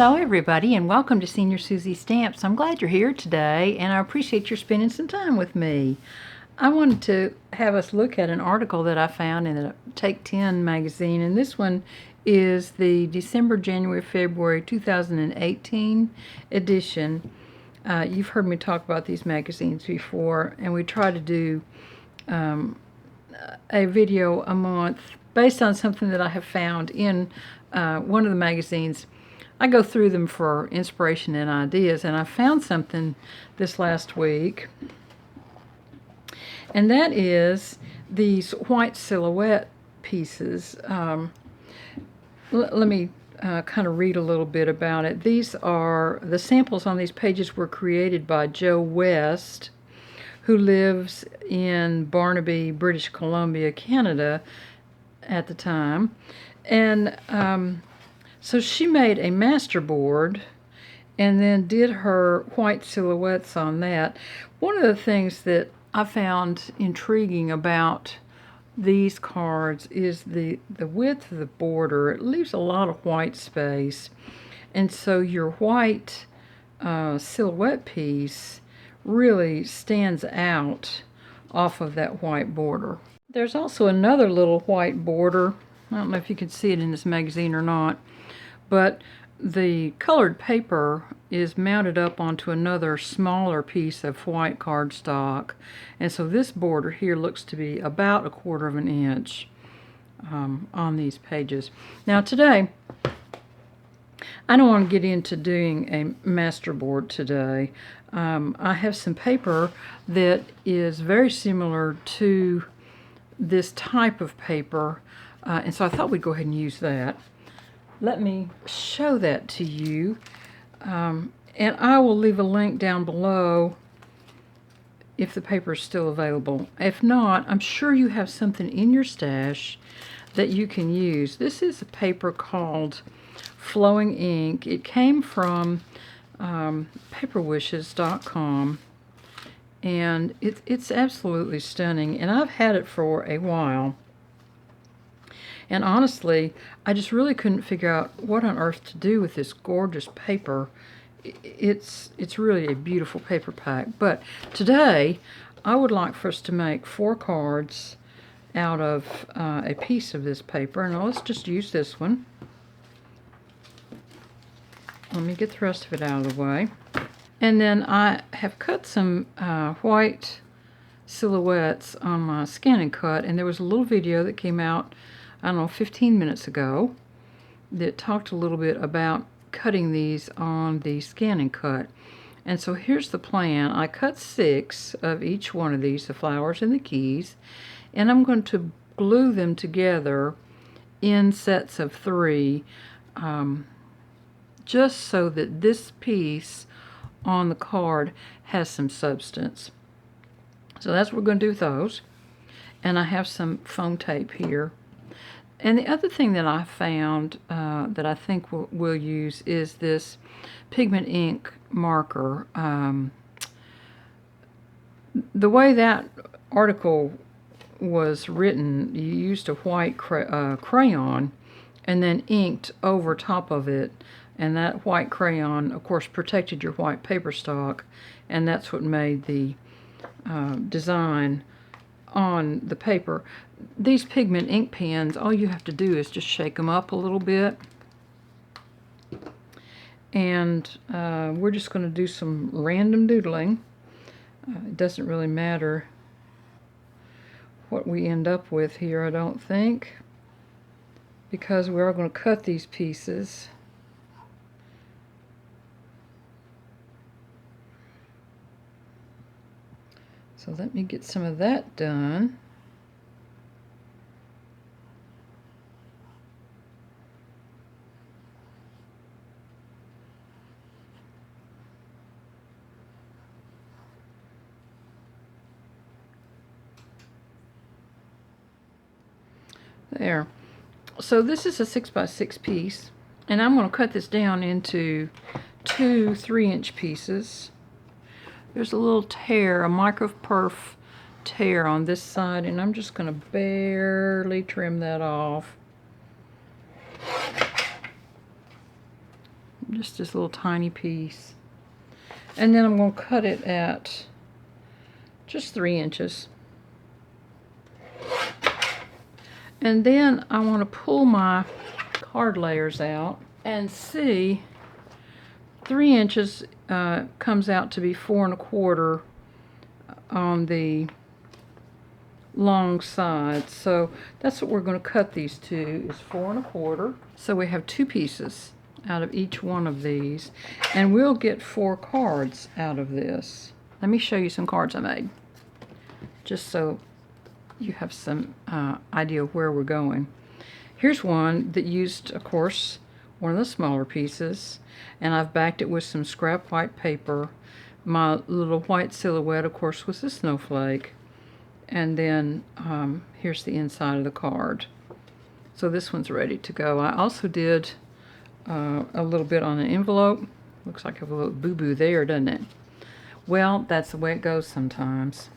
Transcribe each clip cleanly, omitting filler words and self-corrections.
Hello everybody, and welcome to Senior Susie Stamps. I'm glad you're here today, and I appreciate your spending some time with me. I wanted to have us look at an article that I found in the Take 10 magazine, and this one is the December, January, February 2018 edition. You've heard me talk about these magazines before, and we try to do a video a month based on something that I have found in one of the magazines. I go through them for inspiration and ideas, and I found something this last week, and that is these white silhouette pieces. Let me kind of read a little bit about it. These are, the samples on these pages were created by Joe West, who lives in Barnaby, British Columbia, Canada at the time. And so she made a masterboard and then did her white silhouettes on that. One of the things that I found intriguing about these cards is the width of the border. It leaves a lot of white space, and so your white silhouette piece really stands out off of that white border. There's also another little white border. I don't know if you can see it in this magazine or not, but the colored paper is mounted up onto another smaller piece of white cardstock, and so this border here looks to be about 1/4 of an inch on these pages. Now today, I don't want to get into doing a masterboard today. I have some paper that is very similar to this type of paper, and so I thought we'd go ahead and use that. Let me show that to you, and I will leave a link down below if the paper is still available. If not, I'm sure you have something in your stash that you can use. This is a paper called Flowing Ink. It came from paperwishes.com, and it's absolutely stunning, and I've had it for a while. And honestly, I just really couldn't figure out what on earth to do with this gorgeous paper. It's really a beautiful paper pack. But today, I would like for us to make 4 cards out of a piece of this paper. And let's just use this one. Let me get the rest of it out of the way. And then I have cut some white silhouettes on my Scan and Cut, and there was a little video that came out, I don't know, 15 minutes ago, that talked a little bit about cutting these on the Scan and Cut. And so here's the plan. I cut 6 of each one of these, the flowers and the keys, and I'm going to glue them together in sets of 3, just so that this piece on the card has some substance. So that's what we're going to do with those. And I have some foam tape here. And the other thing that I found that I think we'll use is this pigment ink marker. The way that article was written, you used a white crayon and then inked over top of it. And that white crayon, of course, protected your white paper stock, and that's what made the design on the paper. These pigment ink pens, all you have to do is just shake them up a little bit, and we're just going to do some random doodling. It doesn't really matter what we end up with here, I don't think, because we are going to cut these pieces. So let me get some of that done. There. So this is a 6x6 piece, and I'm going to cut this down into 2 3-inch pieces. There's a little tear, a micro-perf tear on this side, and I'm just going to barely trim that off. just this little tiny piece. And then I'm going to cut it at just 3 inches. And then I want to pull my card layers out and see 3 inches comes out to be 4 1/4 on the long side. So that's what we're going to cut these to, is 4 1/4. So we have 2 pieces out of each one of these, and we'll get 4 cards out of this. Let me show you some cards I made, just so you have some idea of where we're going. Here's one that used, of course, one of the smaller pieces, and I've backed it with some scrap white paper. My little white silhouette, of course, was a snowflake. And then here's the inside of the card. So this one's ready to go. I also did a little bit on an envelope. Looks like I have a little boo-boo there, doesn't it? Well, that's the way it goes sometimes.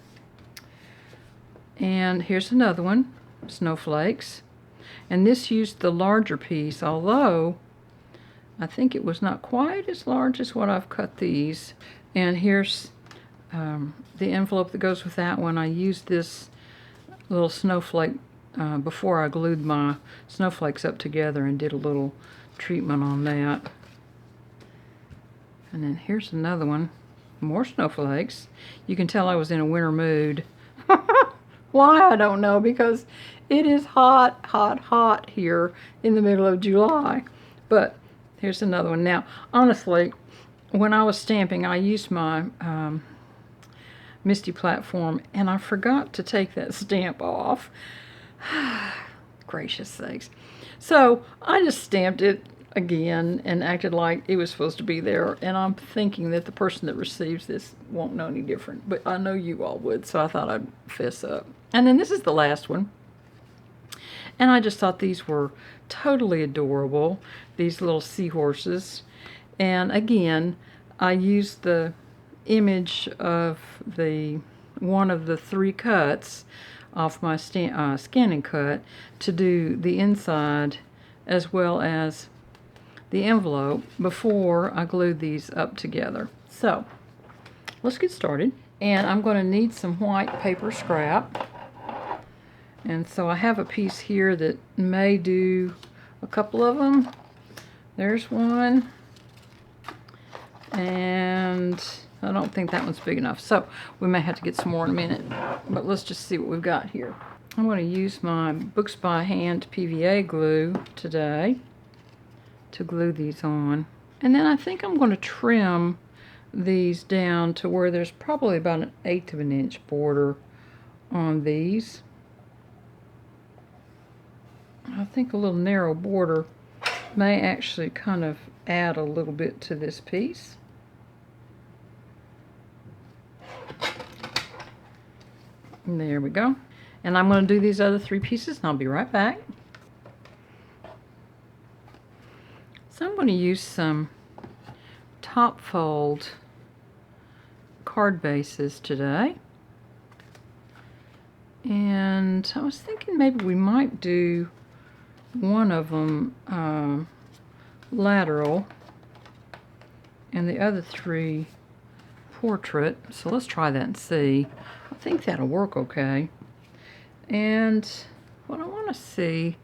And here's another one, snowflakes. And this used the larger piece, although I think it was not quite as large as what I've cut these. And here's the envelope that goes with that one. I used this little snowflake before I glued my snowflakes up together and did a little treatment on that. And then here's another one, more snowflakes. You can tell I was in a winter mood. Why, I don't know, because it is hot, hot, hot here in the middle of July. But here's another one. Now, honestly, when I was stamping, I used my Misty platform, and I forgot to take that stamp off. Gracious sakes. So I just stamped it again and acted like it was supposed to be there, and I'm thinking that the person that receives this won't know any different, but I know you all would, so I thought I'd fess up. And then this is the last one, and I just thought these were totally adorable, these little seahorses. And again, I used the image of one of the 3 cuts off my scanning cut to do the inside as well as the envelope before I glued these up together. So let's get started. And I'm going to need some white paper scrap. And so I have a piece here that may do a couple of them. There's one. And I don't think that one's big enough, so we may have to get some more in a minute. But let's just see what we've got here. I'm going to use my Books by Hand PVA glue today to glue these on. And then I think I'm going to trim these down to where there's probably about 1/8 of an inch border on these. I think a little narrow border may actually kind of add a little bit to this piece. And there we go. And I'm going to do these other 3 pieces, and I'll be right back. So I'm going to use some top fold card bases today. And I was thinking maybe we might do one of them lateral and the other 3 portrait. So let's try that and see. I think that'll work okay. And what I want to see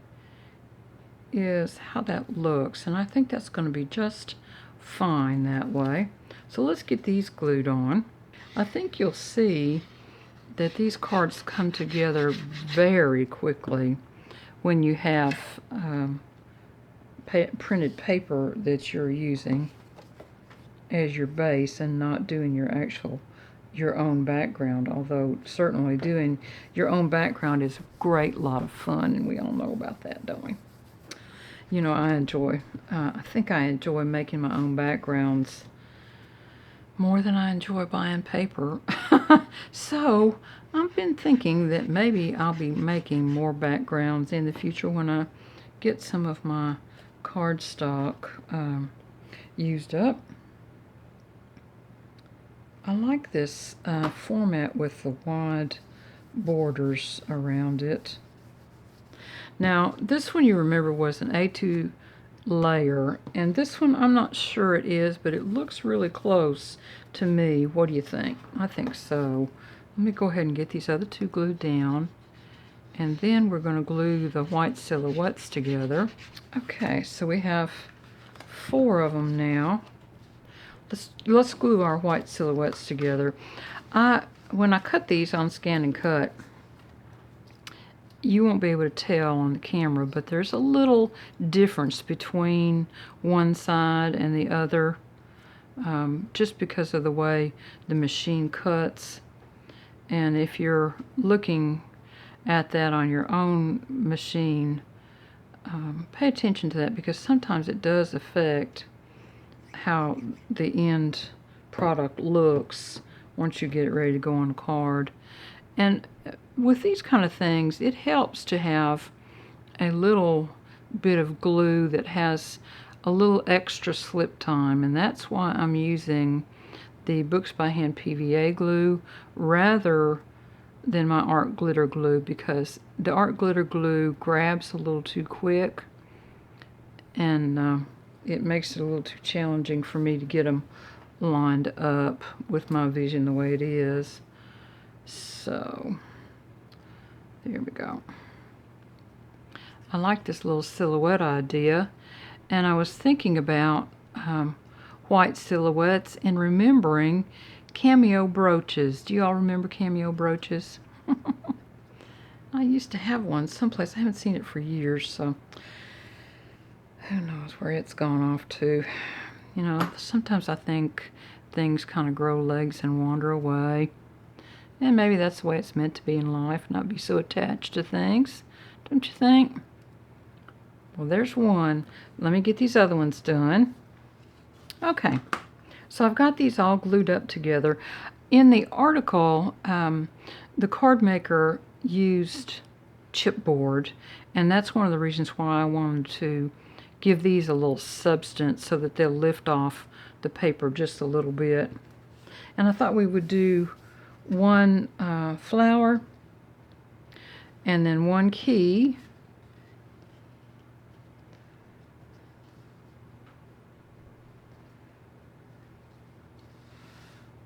is how that looks, and I think that's going to be just fine that way. So let's get these glued on. I think you'll see that these cards come together very quickly when you have printed paper that you're using as your base and not doing your own background, although certainly doing your own background is a great lot of fun, and we all know about that, don't we? You know, I think I enjoy making my own backgrounds more than I enjoy buying paper. So I've been thinking that maybe I'll be making more backgrounds in the future when I get some of my cardstock used up. I like this format with the wide borders around it. Now, this one you remember was an A2 layer. And this one, I'm not sure it is, but it looks really close to me. What do you think? I think so. Let me go ahead and get these other two glued down. And then we're going to glue the white silhouettes together. Okay, so we have 4 of them now. Let's glue our white silhouettes together. When I cut these on Scan and Cut, you won't be able to tell on the camera, but there's a little difference between one side and the other, just because of the way the machine cuts. And if you're looking at that on your own machine, pay attention to that, because sometimes it does affect how the end product looks once you get it ready to go on a card. And with these kind of things, it helps to have a little bit of glue that has a little extra slip time, and that's why I'm using the Books by Hand PVA glue rather than my art glitter glue, because the art glitter glue grabs a little too quick, and it makes it a little too challenging for me to get them lined up with my vision the way it is. So there we go. I like this little silhouette idea, and I was thinking about white silhouettes and remembering cameo brooches. Do you all remember cameo brooches? I used to have one someplace. I haven't seen it for years, so who knows where it's gone off to. You know, sometimes I think things kind of grow legs and wander away. And maybe that's the way it's meant to be in life, not be so attached to things. Don't you think? Well, there's one. Let me get these other ones done. Okay, so I've got these all glued up together. In the article, the card maker used chipboard, and that's one of the reasons why I wanted to give these a little substance so that they'll lift off the paper just a little bit. And I thought we would do one flower and then one key,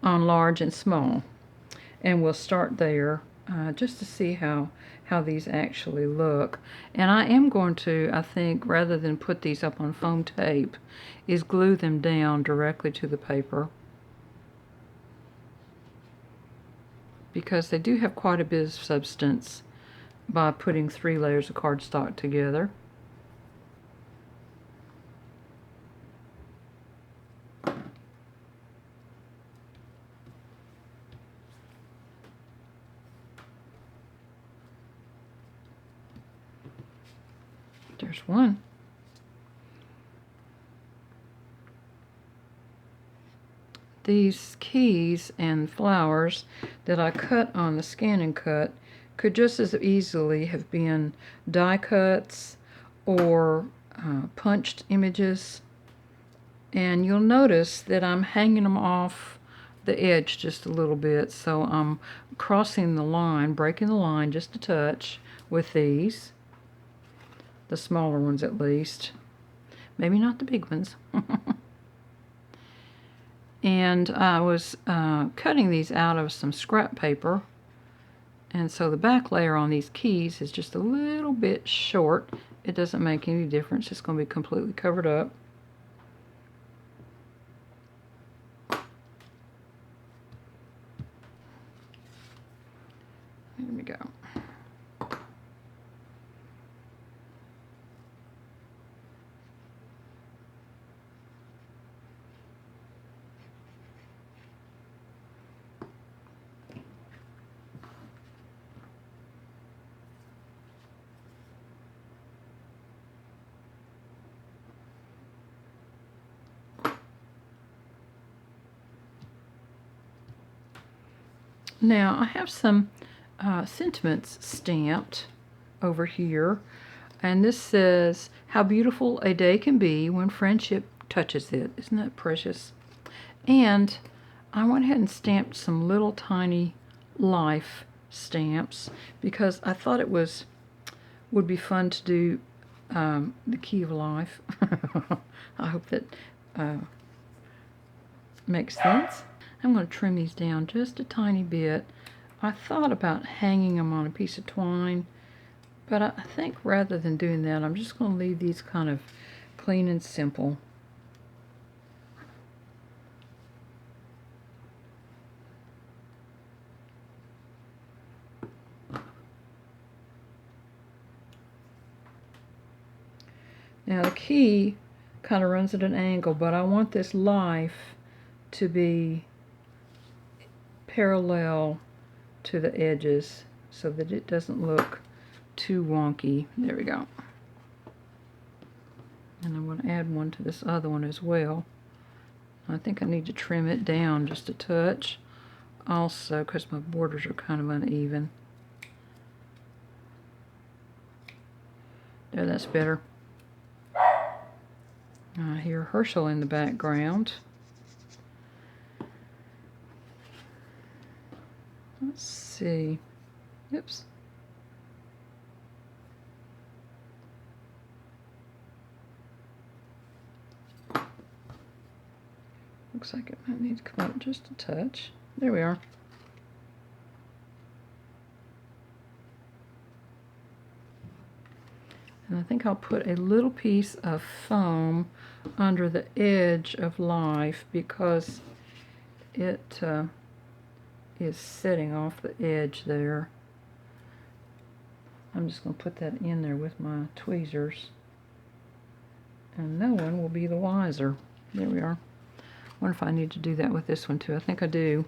on large and small, and we'll start there just to see how these actually look. And I am going to, I think, rather than put these up on foam tape, is glue them down directly to the paper, because they do have quite a bit of substance by putting 3 layers of cardstock together. There's one. These keys and flowers that I cut on the Scan and Cut could just as easily have been die cuts or punched images. And you'll notice that I'm hanging them off the edge just a little bit, so I'm crossing the line, breaking the line just a touch with these, the smaller ones at least, maybe not the big ones. And I was cutting these out of some scrap paper, and so the back layer on these keys is just a little bit short. It doesn't make any difference. It's going to be completely covered up. There we go. Now I have some sentiments stamped over here, and this says, "How beautiful a day can be when friendship touches it." Isn't that precious? And I went ahead and stamped some little tiny life stamps because I thought it would be fun to do the key of life. I hope that makes sense. I'm going to trim these down just a tiny bit. I thought about hanging them on a piece of twine, but I think rather than doing that, I'm just going to leave these kind of clean and simple. Now the key kind of runs at an angle, but I want this life to be parallel to the edges so that it doesn't look too wonky. There we go. And I'm going to add one to this other one as well. I think I need to trim it down just a touch also because my borders are kind of uneven. There, that's better. I hear Herschel in the background. Let's see. Oops. Looks like it might need to come up just a touch. There we are. And I think I'll put a little piece of foam under the edge of life because it is setting off the edge there. I'm just going to put that in there with my tweezers, and no one will be the wiser. There we are. I wonder if I need to do that with this one too. I think I do.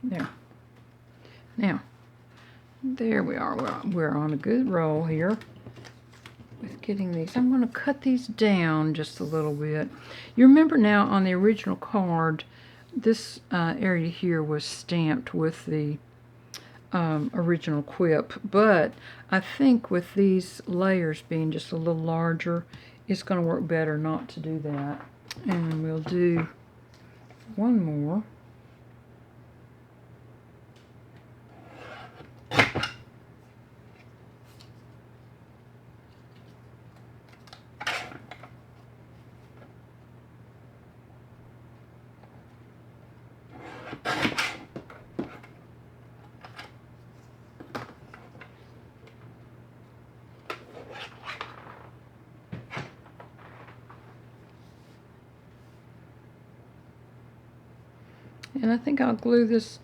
There. Now, there we are. We're on a good roll here with getting these. I'm going to cut these down just a little bit. You remember now on the original card, this area here was stamped with the original quip, but I think with these layers being just a little larger, it's going to work better not to do that. And we'll do one more. And I think I'll glue this,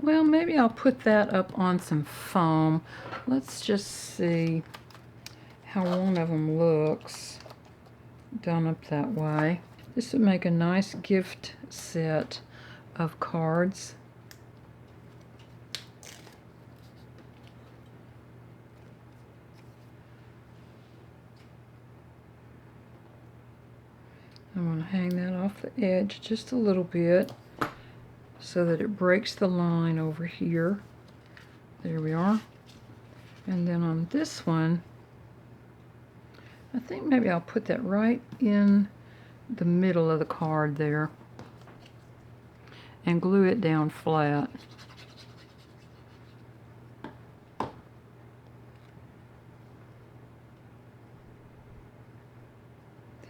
well, maybe I'll put that up on some foam. Let's just see how one of them looks done up that way. This would make a nice gift set of cards. I'm going to hang that off the edge just a little bit so that it breaks the line over here. There we are. And then on this one, I think maybe I'll put that right in the middle of the card there and glue it down flat.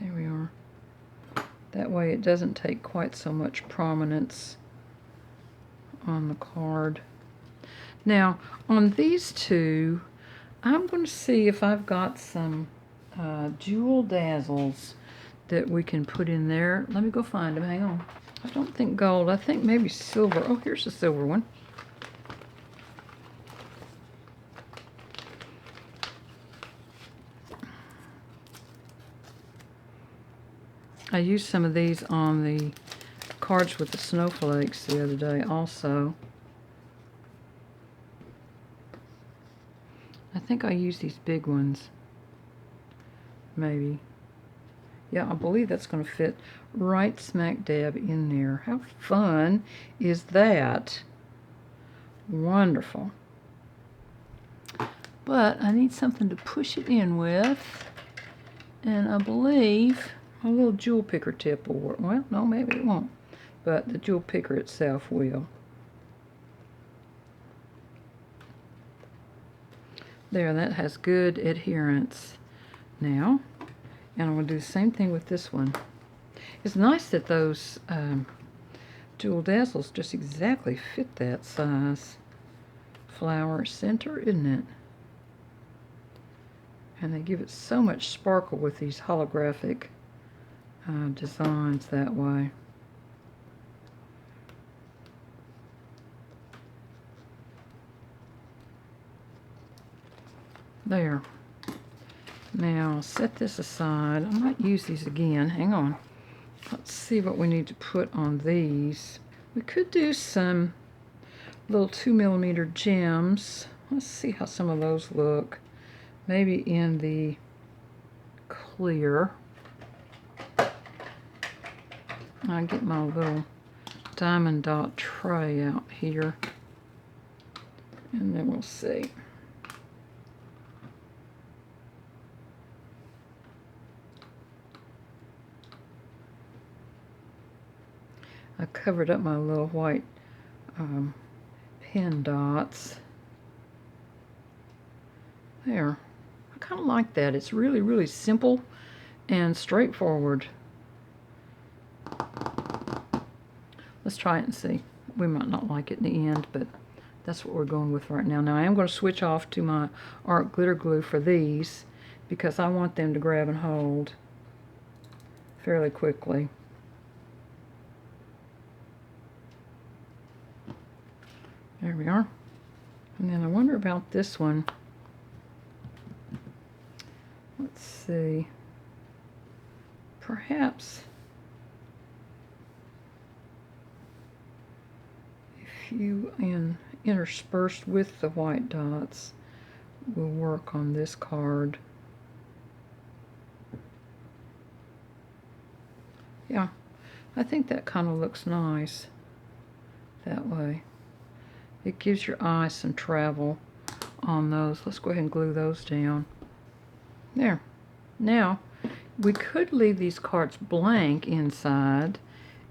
There we are. That way it doesn't take quite so much prominence on the card. Now on these two, I'm going to see if I've got some jewel dazzles that we can put in there. Let me go find them. Hang on. I don't think gold. I think maybe silver. Oh, here's a silver one. I used some of these on the cards with the snowflakes the other day also. I think I used these big ones. Maybe. Yeah, I believe that's going to fit right smack dab in there. How fun is that? Wonderful. but I need something to push it in with, and I believe a little jewel picker tip will work. Well, no, maybe it won't, but the jewel picker itself will. There, that has good adherence now. And I'm going to do the same thing with this one. It's nice that those jewel dazzles just exactly fit that size flower center, isn't it? And they give it so much sparkle with these holographic designs that way. There. Now, set this aside. I might use these again. Hang on. Let's see what we need to put on these. We could do some little 2mm gems. Let's see how some of those look. Maybe in the clear. I'll get my little diamond dot tray out here, and then we'll see. I covered up my little white pen dots. There. I kind of like that. It's really, really simple and straightforward. Let's try it and see. We might not like it in the end, but that's what we're going with right now. Now I am going to switch off to my art glitter glue for these because I want them to grab and hold fairly quickly. There we are. And then I wonder about this one. Let's see. Perhaps if you interspersed with the white dots will work on this card. Yeah, I think that kind of looks nice that way. It gives your eye some travel on those. Let's go ahead and glue those down. There. Now, we could leave these cards blank inside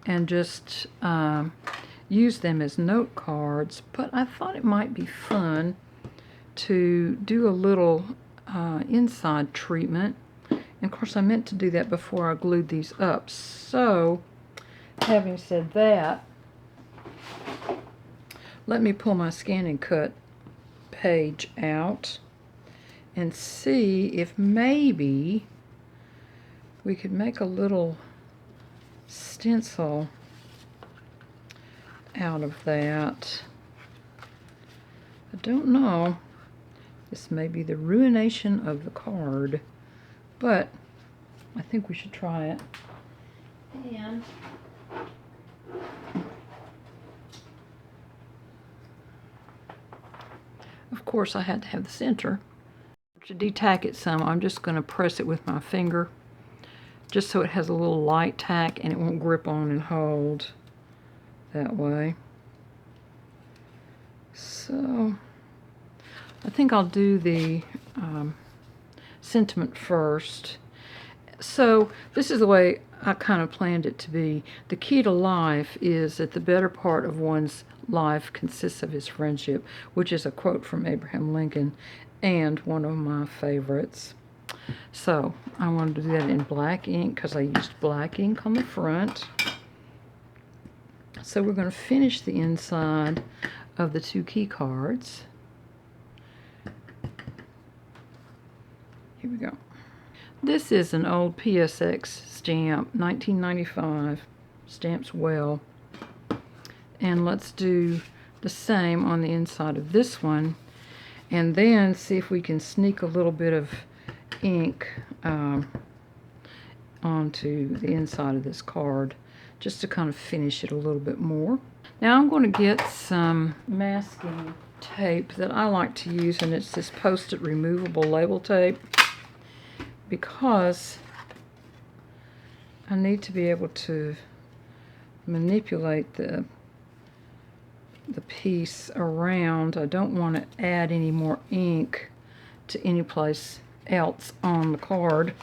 and just use them as note cards, but I thought it might be fun to do a little inside treatment. And of course, I meant to do that before I glued these up. So, having said that, let me pull my scan and cut page out and see if maybe we could make a little stencil out of that. I don't know. This may be the ruination of the card, but I think we should try it. And of course, I had to have the center. To detack it some, I'm just going to press it with my finger, just so it has a little light tack and it won't grip on and hold that way. So, I think I'll do the sentiment first. So, this is the way I kind of planned it to be. The key to life is that the better part of one's life consists of his friendship, which is a quote from Abraham Lincoln and one of my favorites. So I wanted to do that in black ink because I used black ink on the front. So we're going to finish the inside of the two key cards. Here we go. This is an old PSX stamp, 1995, stamps well. And let's do the same on the inside of this one, and then see if we can sneak a little bit of ink onto the inside of this card, just to kind of finish it a little bit more. Now I'm going to get some masking tape that I like to use, and it's this Post-it removable label tape, because I need to be able to manipulate the piece around. I don't want to add any more ink to any place else on the card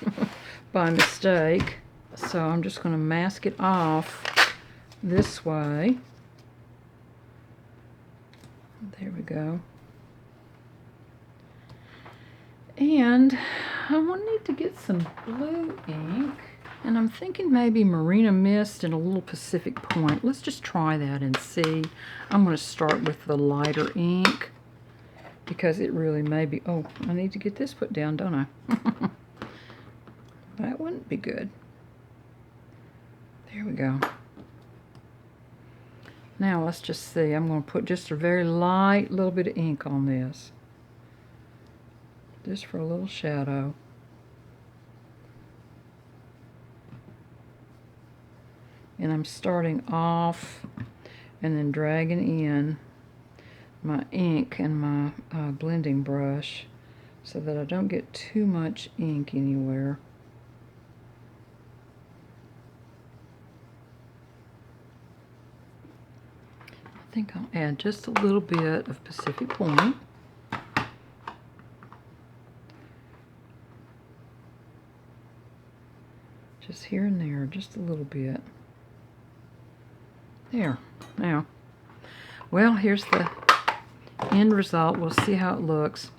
by mistake. So I'm just going to mask it off this way. There we go. And I will need to get some blue ink. And I'm thinking maybe Marina Mist and a little Pacific Point. Let's just try that and see. I'm going to start with the lighter ink because it really may be... Oh, I need to get this put down, don't I? That wouldn't be good. There we go. Now let's just see. I'm going to put just a very light little bit of ink on this. Just for a little shadow. And I'm starting off and then dragging in my ink and my blending brush so that I don't get too much ink anywhere. I think I'll add just a little bit of Pacific Point. Just here and there, just a little bit. There. Now, well, here's the end result. We'll see how it looks.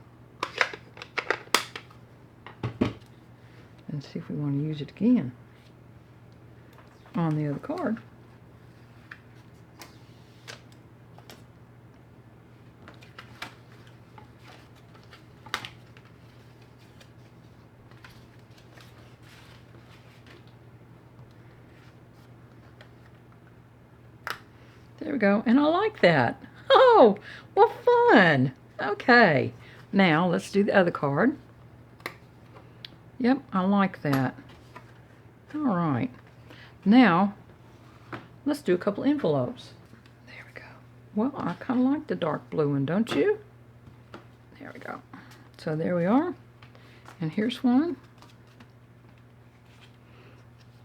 And see if we want to use it again on the other card. There we go, and I like that. Oh, well, fun. Okay, now let's do the other card. Yep, I like that. All right, now let's do a couple envelopes. There we go. Well, I kind of like the dark blue one, don't you? There we go. So there we are, and here's one.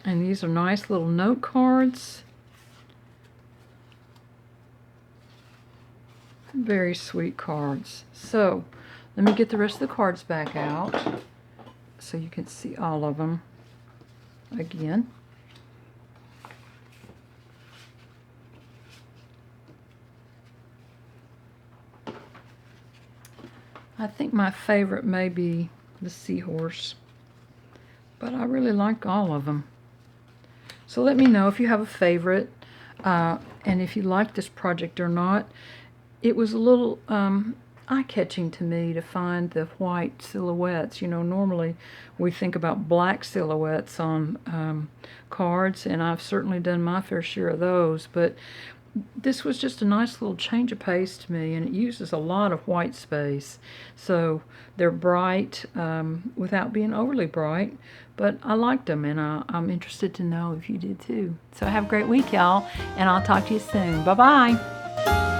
And these are nice little note cards. Very sweet cards. So let me get the rest of the cards back out so you can see all of them again. I think my favorite may be the seahorse, but I really like all of them. So let me know if you have a favorite and if you like this project or not. It was a little eye-catching to me to find the white silhouettes. You know, normally we think about black silhouettes on cards, and I've certainly done my fair share of those, but this was just a nice little change of pace to me, and it uses a lot of white space. So they're bright without being overly bright, but I liked them, and I'm interested to know if you did too. So have a great week, y'all, and I'll talk to you soon. Bye-bye.